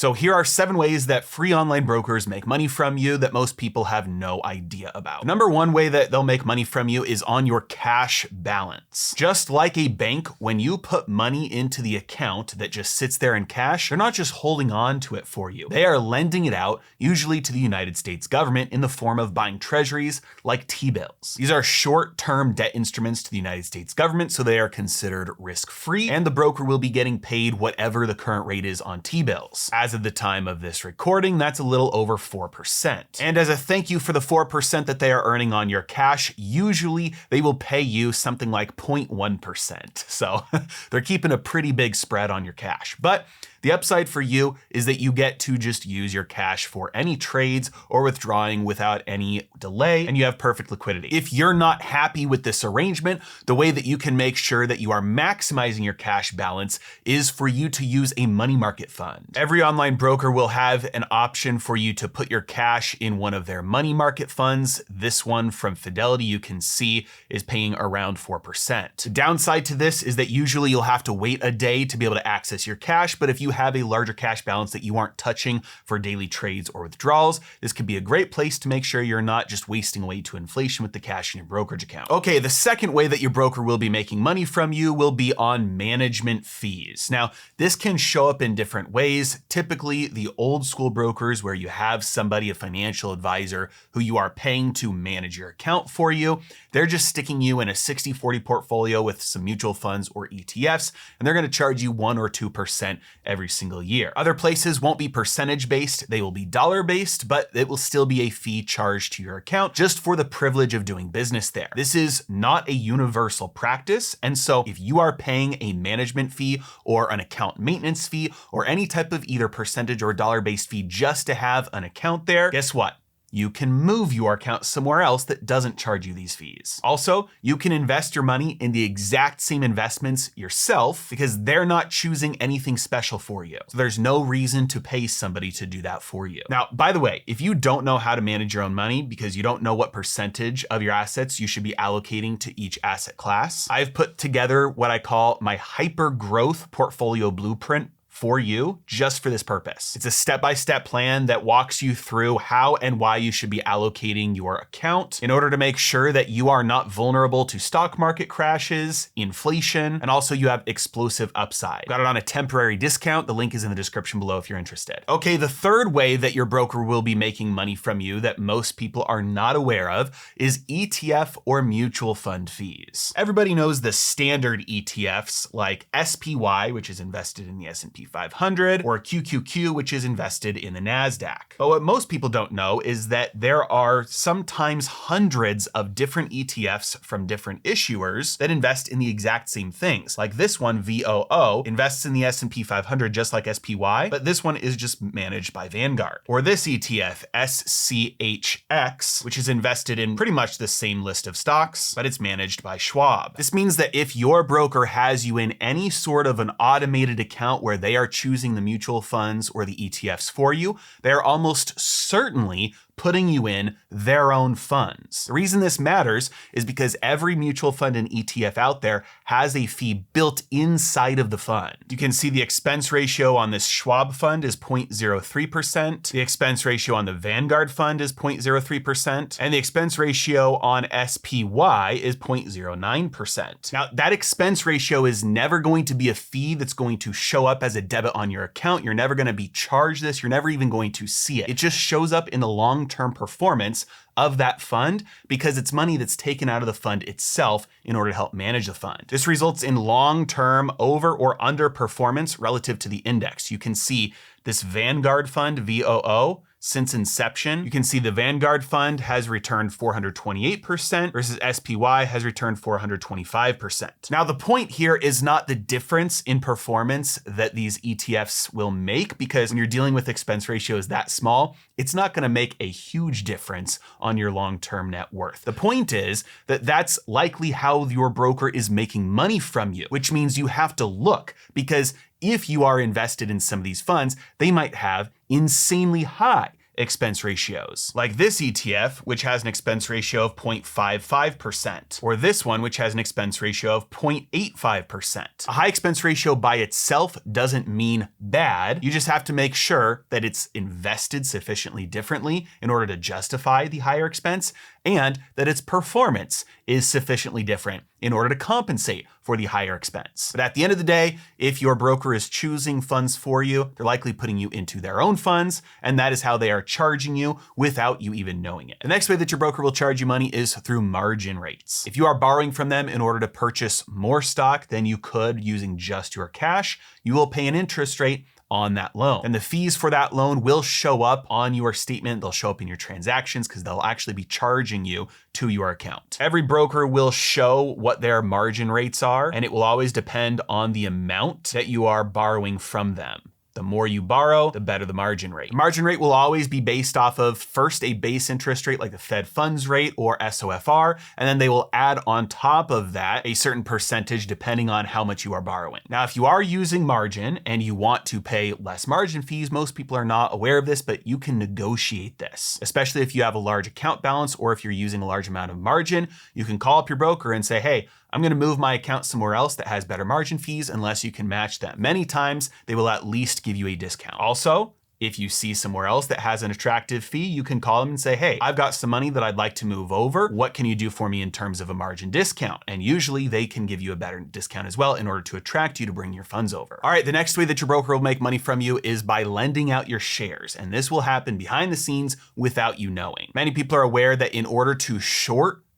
So here are 7 ways that free online brokers make money from you that most people have no idea about. Number 1 way that they'll make money from you is on your cash balance. Just like a bank, when you put money into the account that just sits there in cash, they're not just holding on to it for you. They are lending it out, usually to the United States government in the form of buying treasuries like T-bills. These are short-term debt instruments to the United States government, so they are considered risk-free, and the broker will be getting paid whatever the current rate is on T-bills. As of the time of this recording, that's a little over 4%. And as a thank you for the 4% that they are earning on your cash, usually they will pay you something like 0.1%. So they're keeping a pretty big spread on your cash. But the upside for you is that you get to just use your cash for any trades or withdrawing without any delay, and you have perfect liquidity. If you're not happy with this arrangement, the way that you can make sure that you are maximizing your cash balance is for you to use a money market fund. Every online broker will have an option for you to put your cash in one of their money market funds. This one from Fidelity, you can see, is paying around 4%. The downside to this is that usually you'll have to wait a day to be able to access your cash, but if you have a larger cash balance that you aren't touching for daily trades or withdrawals, this could be a great place to make sure you're not just wasting away to inflation with the cash in your brokerage account. Okay, the second way that your broker will be making money from you will be on management fees. Now, this can show up in different ways. Typically, the old school brokers where you have somebody, a financial advisor, who you are paying to manage your account for you, they're just sticking you in a 60-40 portfolio with some mutual funds or ETFs, and they're gonna charge you 1 or 2% every single year. Other places won't be percentage based, they will be dollar based, but it will still be a fee charged to your account just for the privilege of doing business there. This is not a universal practice, and so if you are paying a management fee or an account maintenance fee or any type of either percentage or dollar based fee just to have an account there, guess what? You can move your account somewhere else that doesn't charge you these fees. Also, you can invest your money in the exact same investments yourself because they're not choosing anything special for you. So there's no reason to pay somebody to do that for you. Now, by the way, if you don't know how to manage your own money because you don't know what percentage of your assets you should be allocating to each asset class, I've put together what I call my hyper growth portfolio blueprint for you just for this purpose. It's a step-by-step plan that walks you through how and why you should be allocating your account in order to make sure that you are not vulnerable to stock market crashes, inflation, and also you have explosive upside. Got it on a temporary discount. The link is in the description below if you're interested. Okay, the third way that your broker will be making money from you that most people are not aware of is ETF or mutual fund fees. Everybody knows the standard ETFs like SPY, which is invested in the S&P 500, or QQQ, which is invested in the NASDAQ. But what most people don't know is that there are sometimes hundreds of different ETFs from different issuers that invest in the exact same things. Like this one, VOO, invests in the S&P 500 just like SPY, but this one is just managed by Vanguard. Or this ETF, SCHX, which is invested in pretty much the same list of stocks, but it's managed by Schwab. This means that if your broker has you in any sort of an automated account where they are choosing the mutual funds or the ETFs for you, they're almost certainly putting you in their own funds. The reason this matters is because every mutual fund and ETF out there has a fee built inside of the fund. You can see the expense ratio on this Schwab fund is 0.03%. The expense ratio on the Vanguard fund is 0.03%. And the expense ratio on SPY is 0.09%. Now, that expense ratio is never going to be a fee that's going to show up as a debit on your account. You're never going to be charged this. You're never even going to see it. It just shows up in the long-term performance of that fund because it's money that's taken out of the fund itself in order to help manage the fund. This results in long-term over or under performance relative to the index. You can see this Vanguard fund, VOO, since inception, you can see the Vanguard fund has returned 428% versus SPY has returned 425%. Now, the point here is not the difference in performance that these ETFs will make, because when you're dealing with expense ratios that small, it's not going to make a huge difference on your long-term net worth. The point is that that's likely how your broker is making money from you, which means you have to look, because if you are invested in some of these funds, they might have insanely high expense ratios, like this ETF, which has an expense ratio of 0.55%, or this one, which has an expense ratio of 0.85%. A high expense ratio by itself doesn't mean bad. You just have to make sure that it's invested sufficiently differently in order to justify the higher expense, and that its performance is sufficiently different in order to compensate for the higher expense. But at the end of the day, if your broker is choosing funds for you, they're likely putting you into their own funds, and that is how they are charging you without you even knowing it. The next way that your broker will charge you money is through margin rates. If you are borrowing from them in order to purchase more stock than you could using just your cash, you will pay an interest rate on that loan. And the fees for that loan will show up on your statement. They'll show up in your transactions because they'll actually be charging you to your account. Every broker will show what their margin rates are, and it will always depend on the amount that you are borrowing from them. The more you borrow, the better the margin rate. The margin rate will always be based off of first a base interest rate like the Fed funds rate or SOFR, and then they will add on top of that a certain percentage depending on how much you are borrowing. Now, if you are using margin and you want to pay less margin fees, most people are not aware of this, but you can negotiate this, especially if you have a large account balance or if you're using a large amount of margin. You can call up your broker and say, hey, I'm going to move my account somewhere else that has better margin fees unless you can match them. Many times they will at least give you a discount. Also, if you see somewhere else that has an attractive fee, you can call them and say, hey, I've got some money that I'd like to move over. What can you do for me in terms of a margin discount? And usually they can give you a better discount as well in order to attract you to bring your funds over. All right, the next way that your broker will make money from you is by lending out your shares. And this will happen behind the scenes without you knowing. Many people are aware that in order to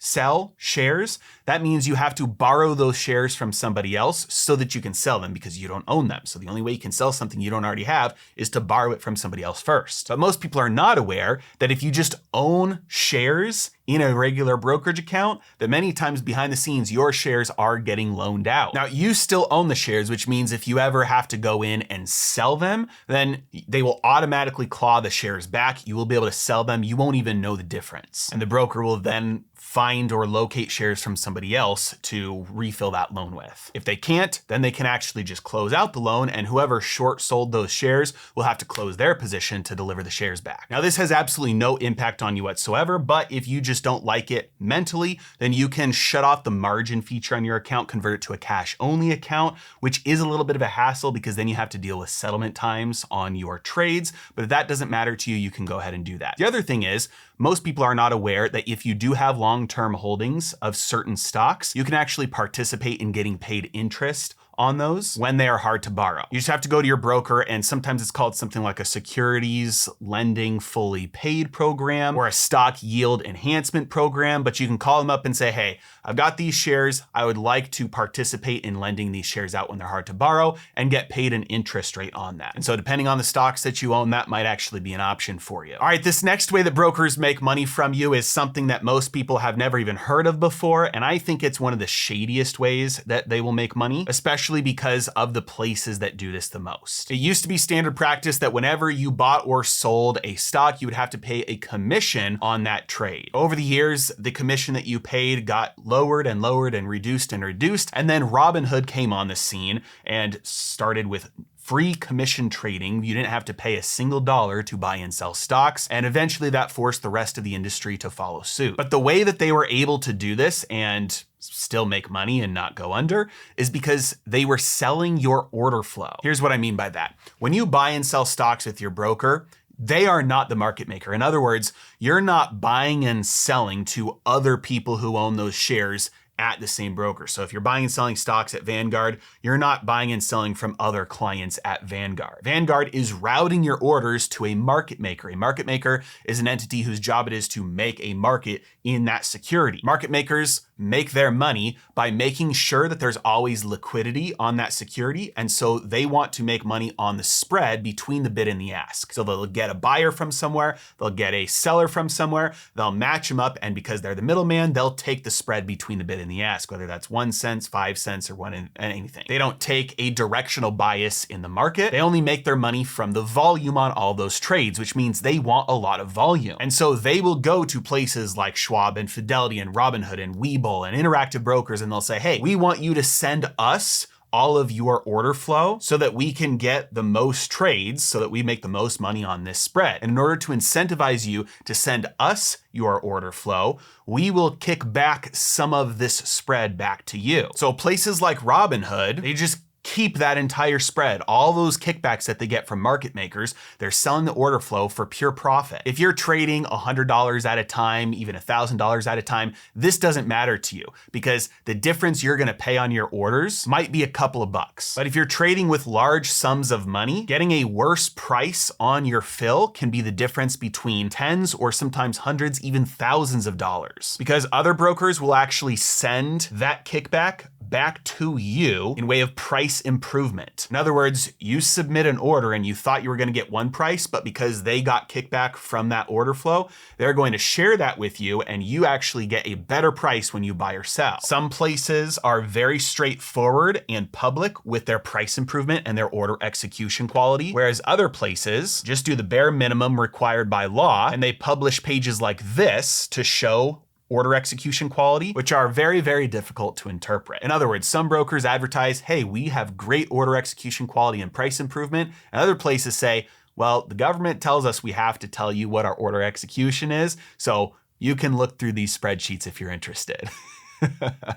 sell shares, that means you have to borrow those shares from somebody else so that you can sell them because you don't own them. So the only way you can sell something you don't already have is to borrow it from somebody else first. But most people are not aware that if you just own shares in a regular brokerage account, that many times behind the scenes, your shares are getting loaned out. Now, you still own the shares, which means if you ever have to go in and sell them, then they will automatically claw the shares back. You will be able to sell them. You won't even know the difference. And the broker will then find or locate shares from somebody else to refill that loan with. If they can't, then they can actually just close out the loan, and whoever short sold those shares will have to close their position to deliver the shares back. Now, this has absolutely no impact on you whatsoever, but if you just don't like it mentally, then you can shut off the margin feature on your account, convert it to a cash only account, which is a little bit of a hassle because then you have to deal with settlement times on your trades. But if that doesn't matter to you, you can go ahead and do that. The other thing is, most people are not aware that if you do have long-term holdings of certain stocks, you can actually participate in getting paid interest on those when they are hard to borrow. You just have to go to your broker, and sometimes it's called something like a securities lending fully paid program or a stock yield enhancement program, but you can call them up and say, hey, I've got these shares. I would like to participate in lending these shares out when they're hard to borrow and get paid an interest rate on that. And so depending on the stocks that you own, that might actually be an option for you. All right, this next way that brokers make money from you is something that most people have never even heard of before. And I think it's one of the shadiest ways that they will make money, especially because of the places that do this the most. It used to be standard practice that whenever you bought or sold a stock, you would have to pay a commission on that trade. Over the years, the commission that you paid got lowered and lowered and reduced, and then Robinhood came on the scene and started with free commission trading. You didn't have to pay a single dollar to buy and sell stocks, and eventually that forced the rest of the industry to follow suit. But the way that they were able to do this and still make money and not go under is because they were selling your order flow. Here's what I mean by that. When you buy and sell stocks with your broker, they are not the market maker. In other words, you're not buying and selling to other people who own those shares at the same broker. So if you're buying and selling stocks at Vanguard, you're not buying and selling from other clients at Vanguard. Vanguard is routing your orders to a market maker. A market maker is an entity whose job it is to make a market in that security. Market makers make their money by making sure that there's always liquidity on that security. And so they want to make money on the spread between the bid and the ask. So they'll get a buyer from somewhere, they'll get a seller from somewhere, they'll match them up. And because they're the middleman, they'll take the spread between the bid and the ask, whether that's 1 cent, 5 cents, or anything. They don't take a directional bias in the market. They only make their money from the volume on all those trades, which means they want a lot of volume. And so they will go to places like Schwab and Fidelity and Robinhood and Webull and Interactive Brokers, and they'll say, hey, we want you to send us all of your order flow so that we can get the most trades, so that we make the most money on this spread. And in order to incentivize you to send us your order flow, we will kick back some of this spread back to you. So places like Robinhood, they just keep that entire spread. All those kickbacks that they get from market makers, they're selling the order flow for pure profit. If you're trading $100 at a time, even $1,000 at a time, this doesn't matter to you because the difference you're gonna pay on your orders might be a couple of bucks. But if you're trading with large sums of money, getting a worse price on your fill can be the difference between tens or sometimes hundreds, even thousands of dollars. Because other brokers will actually send that kickback back to you in way of price improvement. In other words, you submit an order and you thought you were going to get one price, but because they got kickback from that order flow, they're going to share that with you and you actually get a better price when you buy or sell. Some places are very straightforward and public with their price improvement and their order execution quality, whereas other places just do the bare minimum required by law and they publish pages like this to show order execution quality, which are very, very difficult to interpret. In other words, some brokers advertise, hey, we have great order execution quality and price improvement. And other places say, well, the government tells us we have to tell you what our order execution is. So you can look through these spreadsheets if you're interested.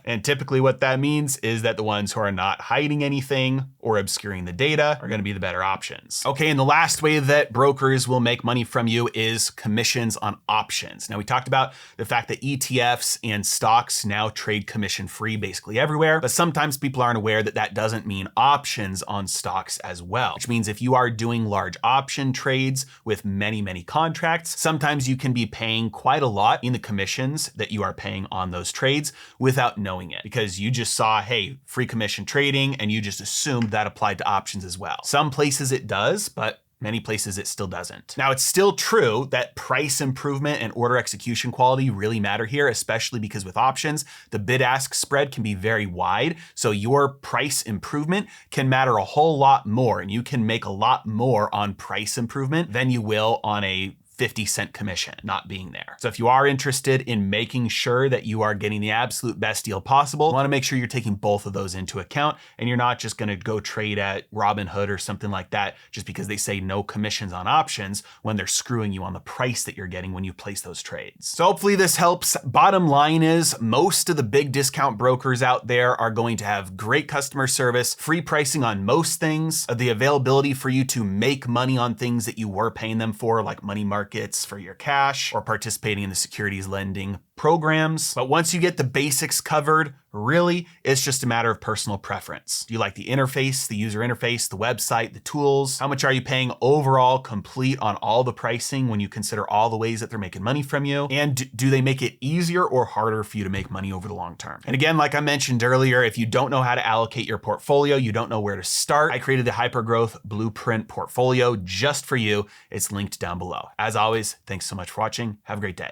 And typically what that means is that the ones who are not hiding anything or obscuring the data are going to be the better options. Okay, and the last way that brokers will make money from you is commissions on options. Now we talked about the fact that ETFs and stocks now trade commission free basically everywhere, but sometimes people aren't aware that that doesn't mean options on stocks as well, which means if you are doing large option trades with many, many contracts, sometimes you can be paying quite a lot in the commissions that you are paying on those trades without knowing it, because you just saw, hey, free commission trading, and you just assumed that applied to options as well. Some places it does, but many places it still doesn't. Now, it's still true that price improvement and order execution quality really matter here, especially because with options, the bid-ask spread can be very wide. So your price improvement can matter a whole lot more, and you can make a lot more on price improvement than you will on a 50-cent commission not being there. So if you are interested in making sure that you are getting the absolute best deal possible, you want to make sure you're taking both of those into account and you're not just going to go trade at Robinhood or something like that just because they say no commissions on options when they're screwing you on the price that you're getting when you place those trades. So hopefully this helps. Bottom line is most of the big discount brokers out there are going to have great customer service, free pricing on most things, the availability for you to make money on things that you were paying them for, like money markets for your cash or participating in the securities lending programs. But once you get the basics covered, really, it's just a matter of personal preference. Do you like the interface, the user interface, the website, the tools? How much are you paying overall complete on all the pricing when you consider all the ways that they're making money from you? And do they make it easier or harder for you to make money over the long term? And again, like I mentioned earlier, if you don't know how to allocate your portfolio, you don't know where to start, I created the Hypergrowth Blueprint portfolio just for you. It's linked down below. As always, thanks so much for watching. Have a great day.